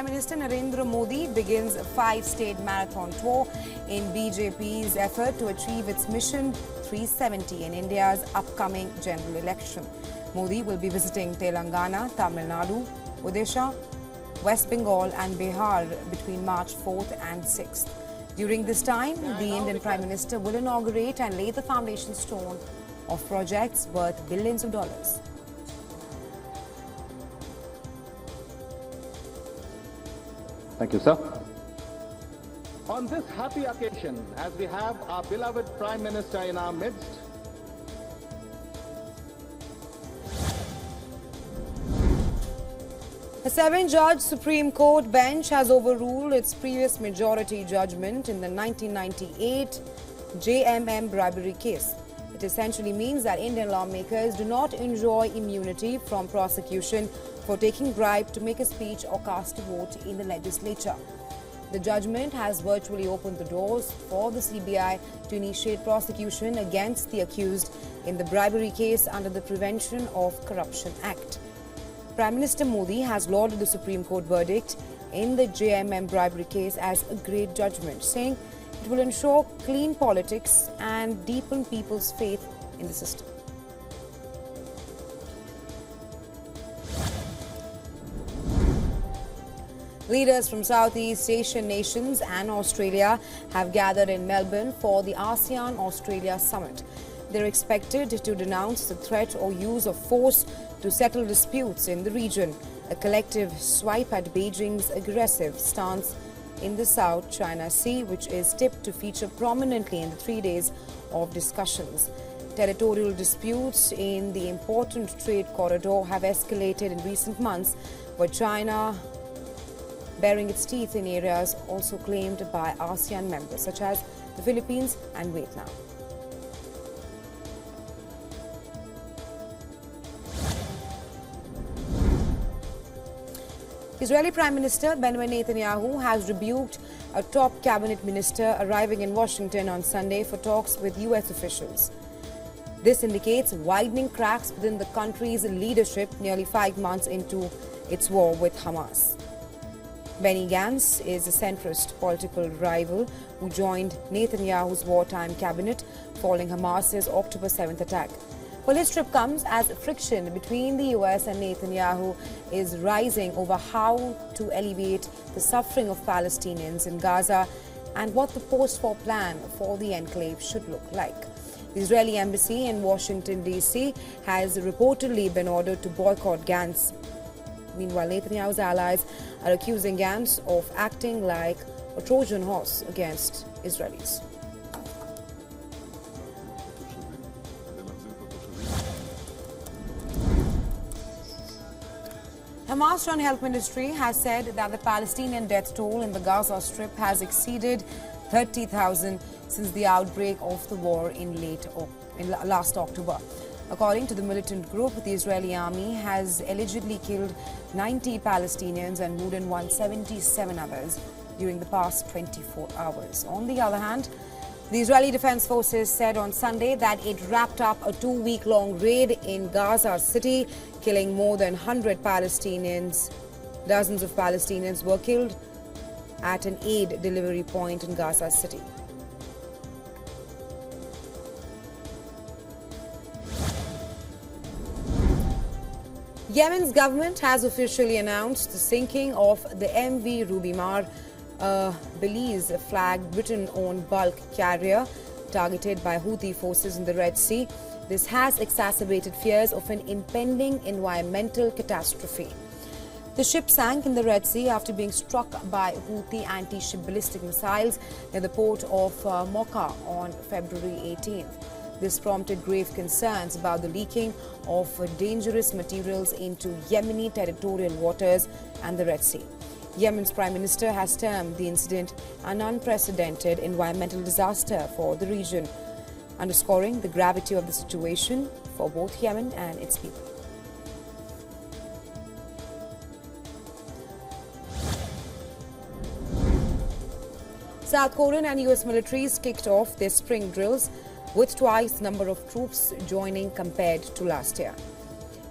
Prime Minister Narendra Modi begins a 5-state marathon tour in BJP's effort to achieve its mission 370 in India's upcoming general election. Modi will be visiting Telangana, Tamil Nadu, Odisha, West Bengal and Bihar between March 4th and 6th. During this time, the Indian Prime Minister will inaugurate and lay the foundation stone of projects worth billions of dollars. Thank you, sir. On this happy occasion, as we have our beloved Prime Minister in our midst, a 7-judge Supreme Court bench has overruled its previous majority judgment in the 1998 JMM bribery case. It essentially means that Indian lawmakers do not enjoy immunity from prosecution for taking bribe to make a speech or cast a vote in the legislature. The judgment has virtually opened the doors for the CBI to initiate prosecution against the accused in the bribery case under the Prevention of Corruption Act. Prime Minister Modi has lauded the Supreme Court verdict in the JMM bribery case as a great judgment, saying it will ensure clean politics and deepen people's faith in the system. Leaders from Southeast Asian nations and Australia have gathered in Melbourne for the Asean-Australia summit. They're expected to denounce the threat or use of force to settle disputes in the region, a collective swipe at Beijing's aggressive stance in the South China Sea, which is tipped to feature prominently in the 3 days of discussions. Territorial disputes in the important trade corridor have escalated in recent months, with China baring its teeth in areas also claimed by ASEAN members, such as the Philippines and Vietnam. Israeli Prime Minister Benjamin Netanyahu has rebuked a top cabinet minister arriving in Washington on Sunday for talks with U.S. officials. This indicates widening cracks within the country's leadership nearly 5 months into its war with Hamas. Benny Gantz is a centrist political rival who joined Netanyahu's wartime cabinet following Hamas's October 7th attack. Well, his trip comes as friction between the U.S. and Netanyahu is rising over how to alleviate the suffering of Palestinians in Gaza and what the post-war plan for the enclave should look like. The Israeli embassy in Washington, D.C. has reportedly been ordered to boycott Gantz. Meanwhile, Netanyahu's allies are accusing Gantz of acting like a Trojan horse against Israelis. Hamas-run health ministry has said that the Palestinian death toll in the Gaza Strip has exceeded 30,000 since the outbreak of the war in last October. According to the militant group, the Israeli army has allegedly killed 90 Palestinians and wounded 177 others during the past 24 hours. On the other hand, the Israeli Defense Forces said on Sunday that it wrapped up a 2-week-long raid in Gaza City, killing more than 100 Palestinians. Dozens of Palestinians were killed at an aid delivery point in Gaza City. Yemen's government has officially announced the sinking of the MV Ruby Mar, a Belize-flagged Britain-owned bulk carrier targeted by Houthi forces in the Red Sea. This has exacerbated fears of an impending environmental catastrophe. The ship sank in the Red Sea after being struck by Houthi anti-ship ballistic missiles near the port of Mocha on February 18th. This prompted grave concerns about the leaking of dangerous materials into Yemeni territorial waters and the Red Sea. Yemen's Prime Minister has termed the incident an unprecedented environmental disaster for the region, underscoring the gravity of the situation for both Yemen and its people. South Korean and U.S. militaries kicked off their spring drills with twice the number of troops joining compared to last year.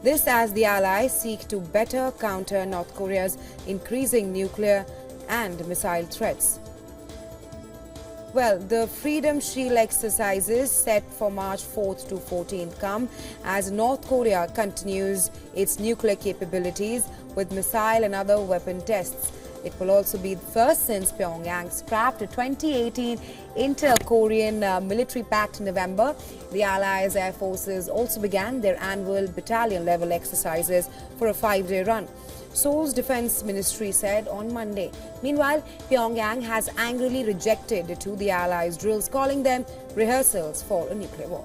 This as the allies seek to better counter North Korea's increasing nuclear and missile threats. Well, the Freedom Shield exercises set for March 4th to 14th come as North Korea continues its nuclear capabilities with missile and other weapon tests. It will also be the first since Pyongyang scrapped a 2018 inter-Korean military pact in November. The Allies' air forces also began their annual battalion-level exercises for a 5-day run. Seoul's defense ministry said on Monday. Meanwhile, Pyongyang has angrily rejected the Allies' drills, calling them rehearsals for a nuclear war.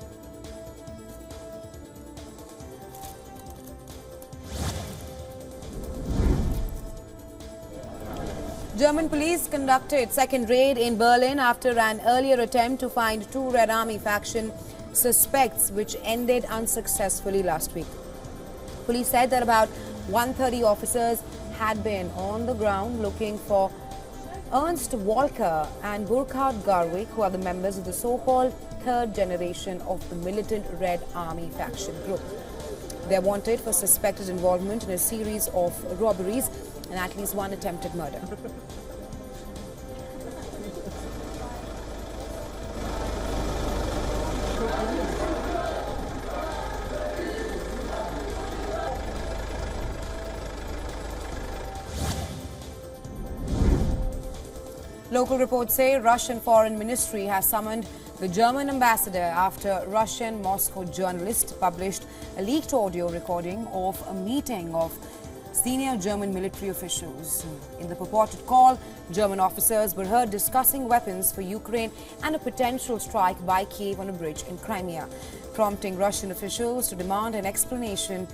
German police conducted second raid in Berlin after an earlier attempt to find 2 Red Army faction suspects, which ended unsuccessfully last week. Police said that about 130 officers had been on the ground looking for Ernst Walker and Burkhard Garwick, who are the members of the so-called third generation of the militant Red Army faction group. They are wanted for suspected involvement in a series of robberies and at least one attempted murder. Local reports say Russian Foreign Ministry has summoned the German ambassador after Russian Moscow journalist published a leaked audio recording of a meeting of senior German military officials. In the purported call, German officers were heard discussing weapons for Ukraine and a potential strike by Kiev on a bridge in Crimea, prompting Russian officials to demand an explanation.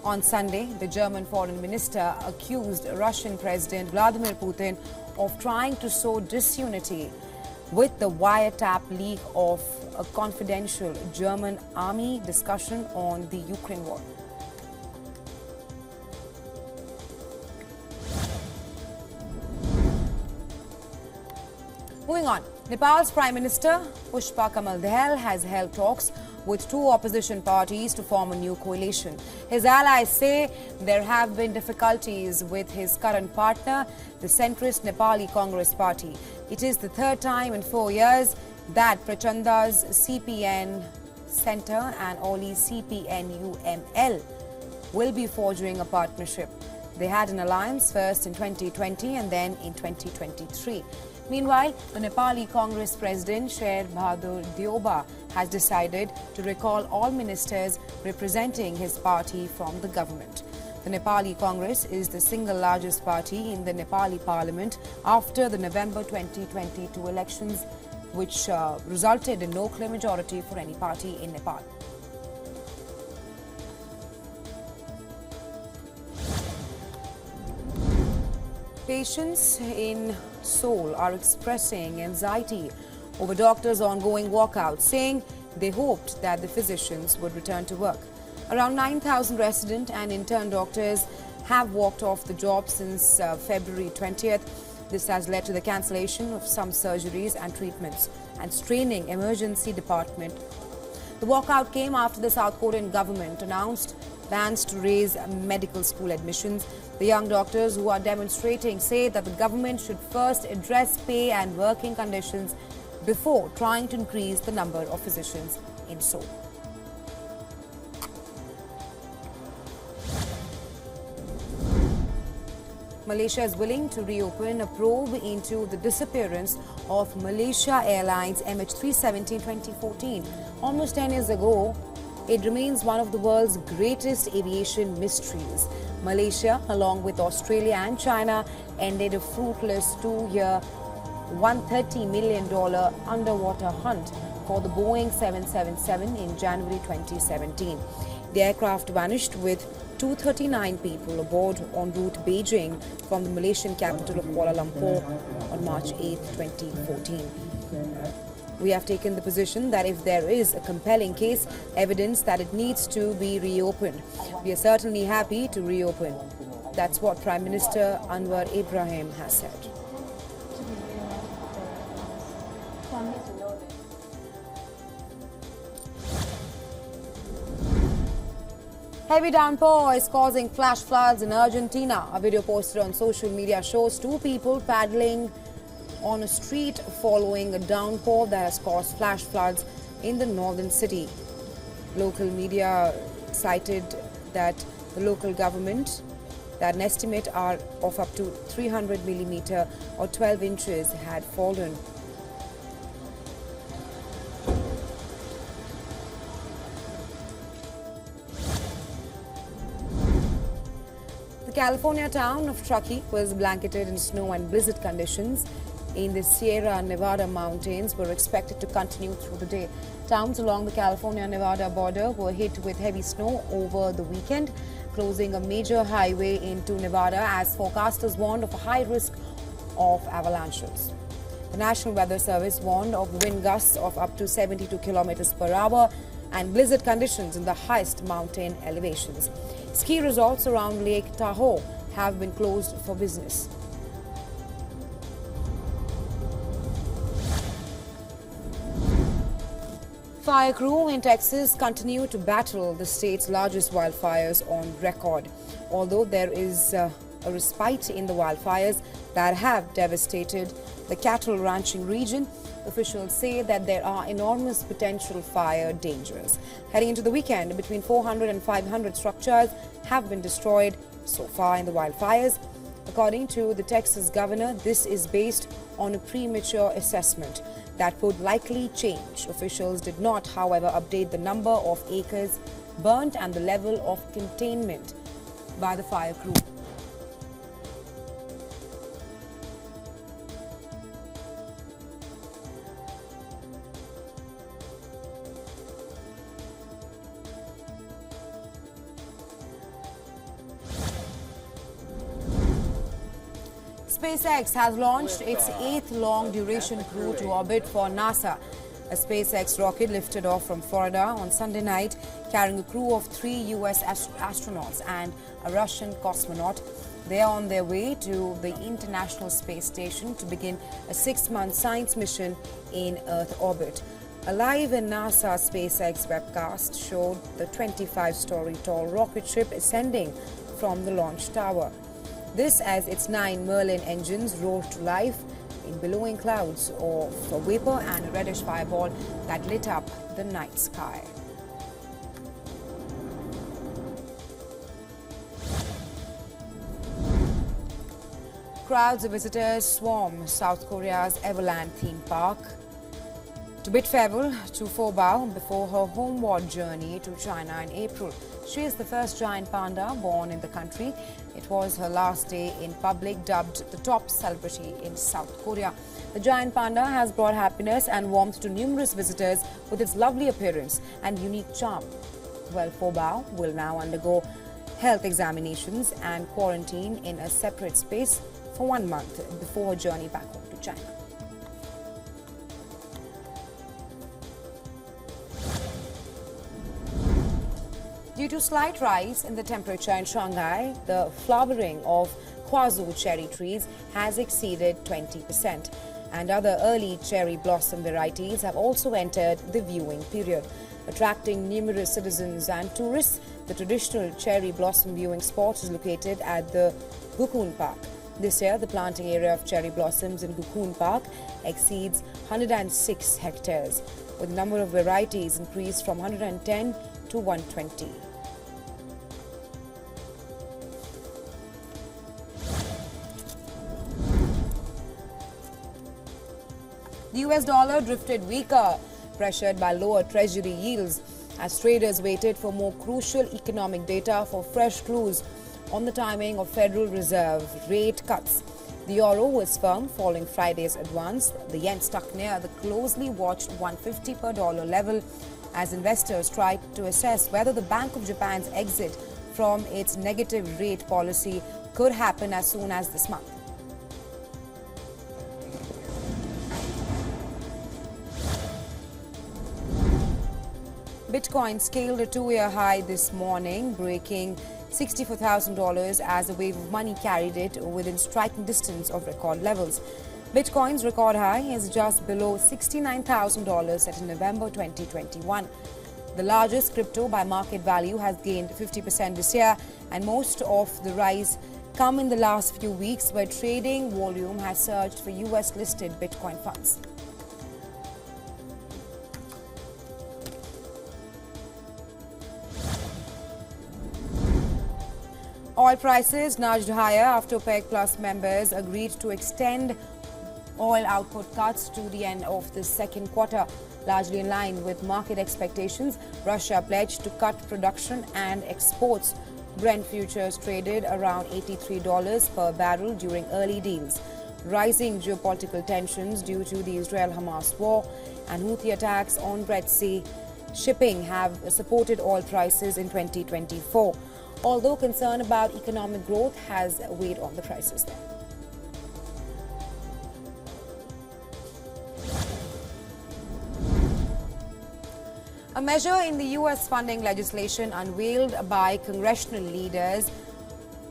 On Sunday, the German foreign minister accused Russian President Vladimir Putin of trying to sow disunity with the wiretap leak of a confidential German army discussion on the Ukraine war. Moving on, Nepal's Prime Minister Pushpa Kamal Dahal has held talks with 2 opposition parties to form a new coalition. His allies say there have been difficulties with his current partner, the centrist Nepali Congress Party. It is the 3rd time in 4 years that Prachanda's CPN Centre and Oli's CPN-UML will be forging a partnership. They had an alliance first in 2020 and then in 2023. Meanwhile, the Nepali Congress President Sher Bahadur Deoba has decided to recall all ministers representing his party from the government. The Nepali Congress is the single largest party in the Nepali parliament after the November 2022 elections, which resulted in no clear majority for any party in Nepal. Patients in Seoul are expressing anxiety over doctors' ongoing walkout, saying they hoped that the physicians would return to work. Around 9,000 resident and intern doctors have walked off the job since February 20th. This has led to the cancellation of some surgeries and treatments and straining emergency department. The walkout came after the South Korean government announced plans to raise medical school admissions. The young doctors who are demonstrating say that the government should first address pay and working conditions before trying to increase the number of physicians in Seoul. Malaysia is willing to reopen a probe into the disappearance of Malaysia Airlines MH370 in 2014. Almost 10 years ago, it remains one of the world's greatest aviation mysteries. Malaysia, along with Australia and China, ended a fruitless 2-year, $130 million underwater hunt for the Boeing 777 in January 2017. The aircraft vanished with 239 people aboard en route Beijing from the Malaysian capital of Kuala Lumpur on March 8, 2014. We have taken the position that if there is a compelling case, evidence that it needs to be reopened, we are certainly happy to reopen. That's what Prime Minister Anwar Ibrahim has said. Heavy downpour is causing flash floods in Argentina. A video posted on social media shows two people paddling on a street following a downpour that has caused flash floods in the northern city. Local media cited that the local government that an estimate of up to 300 millimeter or 12 inches had fallen. The California town of Truckee was blanketed in snow and blizzard conditions in the Sierra Nevada mountains were expected to continue through the day. Towns along the California-Nevada border were hit with heavy snow over the weekend, closing a major highway into Nevada as forecasters warned of a high risk of avalanches. The National Weather Service warned of wind gusts of up to 72 kilometers per hour and blizzard conditions in the highest mountain elevations. Ski resorts around Lake Tahoe have been closed for business. Fire crew in Texas continue to battle the state's largest wildfires on record. Although there is a respite in the wildfires that have devastated the cattle ranching region, officials say that there are enormous potential fire dangers. Heading into the weekend, between 400 and 500 structures have been destroyed so far in the wildfires. According to the Texas governor, this is based on a premature assessment that would likely change. Officials did not, however, update the number of acres burnt and the level of containment by the fire crew. SpaceX has launched its 8th long-duration crew to orbit for NASA. A SpaceX rocket lifted off from Florida on Sunday night, carrying a crew of 3 U.S. astronauts and a Russian cosmonaut. They are on their way to the International Space Station to begin a 6-month science mission in Earth orbit. A live in NASA SpaceX webcast showed the 25-story tall rocket ship ascending from the launch tower. This as its 9 Merlin engines rose to life in billowing clouds of vapor and a reddish fireball that lit up the night sky. Crowds of visitors swarm South Korea's Everland theme park to bid farewell to Pho Bao before her homeward journey to China in April. She is the first giant panda born in the country. It was her last day in public, dubbed the top celebrity in South Korea. The giant panda has brought happiness and warmth to numerous visitors with its lovely appearance and unique charm. Well, Pho Bao will now undergo health examinations and quarantine in a separate space for 1 month before her journey back home to China. Due to slight rise in the temperature in Shanghai, the flowering of Huazhu cherry trees has exceeded 20%, and other early cherry blossom varieties have also entered the viewing period. Attracting numerous citizens and tourists, the traditional cherry blossom viewing spot is located at the Gukun Park. This year, the planting area of cherry blossoms in Gukun Park exceeds 106 hectares, with the number of varieties increased from 110 to 120. The US dollar drifted weaker, pressured by lower treasury yields, as traders waited for more crucial economic data for fresh clues on the timing of Federal Reserve rate cuts. The euro was firm following Friday's advance. The yen stuck near the closely watched 150 per dollar level as investors tried to assess whether the Bank of Japan's exit from its negative rate policy could happen as soon as this month. Bitcoin scaled a 2-year high this morning, breaking $64,000 as a wave of money carried it within striking distance of record levels. Bitcoin's record high is just below $69,000 set in November 2021. The largest crypto by market value has gained 50% this year, and most of the rise come in the last few weeks, where trading volume has surged for US-listed Bitcoin funds. Oil prices nudged higher after OPEC Plus members agreed to extend oil output cuts to the end of the second quarter. Largely in line with market expectations, Russia pledged to cut production and exports. Brent futures traded around $83 per barrel during early deals. Rising geopolitical tensions due to the Israel-Hamas war and Houthi attacks on Red Sea shipping have supported oil prices in 2024, although concern about economic growth has weighed on the prices there. A measure in the U.S. funding legislation unveiled by congressional leaders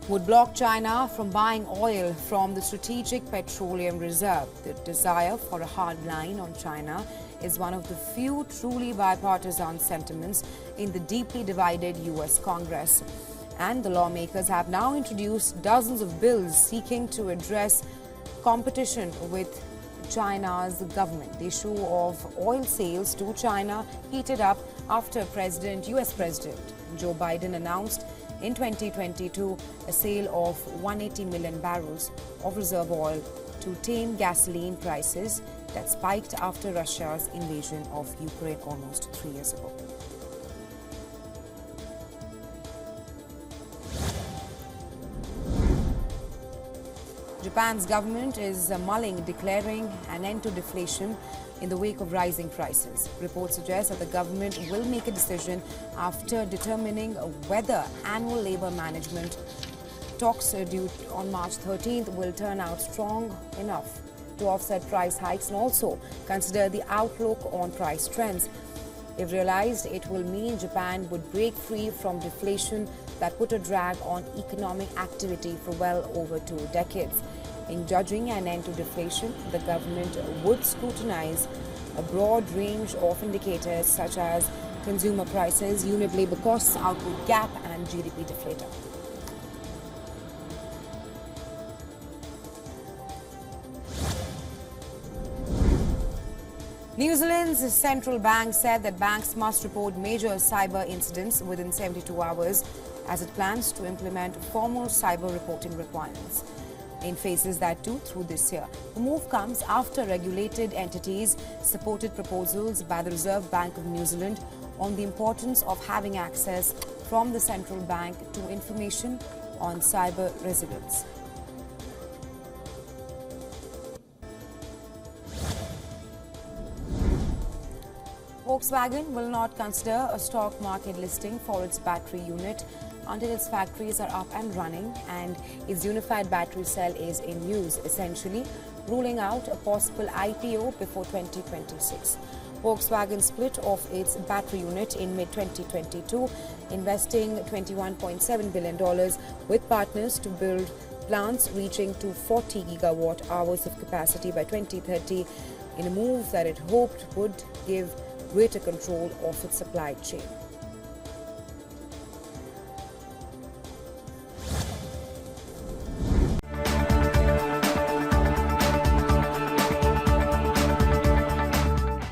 would block China from buying oil from the Strategic Petroleum Reserve. The desire for a hard line on China is one of the few truly bipartisan sentiments in the deeply divided U.S. Congress. And the lawmakers have now introduced dozens of bills seeking to address competition with China's government. The issue of oil sales to China heated up after US President Joe Biden announced in 2022 a sale of 180 million barrels of reserve oil to tame gasoline prices that spiked after Russia's invasion of Ukraine almost 3 years ago. Japan's government is mulling declaring an end to deflation in the wake of rising prices. Reports suggest that the government will make a decision after determining whether annual labor management talks due on March 13th will turn out strong enough to offset price hikes and also consider the outlook on price trends. If realized, it will mean Japan would break free from deflation that put a drag on economic activity for well over 2 decades. In judging an end to deflation, the government would scrutinize a broad range of indicators such as consumer prices, unit labor costs, output gap, and GDP deflator. New Zealand's central bank said that banks must report major cyber incidents within 72 hours as it plans to implement formal cyber reporting requirements in phases that do through this year. The move comes after regulated entities supported proposals by the Reserve Bank of New Zealand on the importance of having access from the central bank to information on cyber resilience. Volkswagen will not consider a stock market listing for its battery unit until its factories are up and running and its unified battery cell is in use, essentially ruling out a possible IPO before 2026. Volkswagen split off its battery unit in mid-2022, investing $21.7 billion with partners to build plants reaching to 40 gigawatt hours of capacity by 2030 in a move that it hoped would give greater control of its supply chain.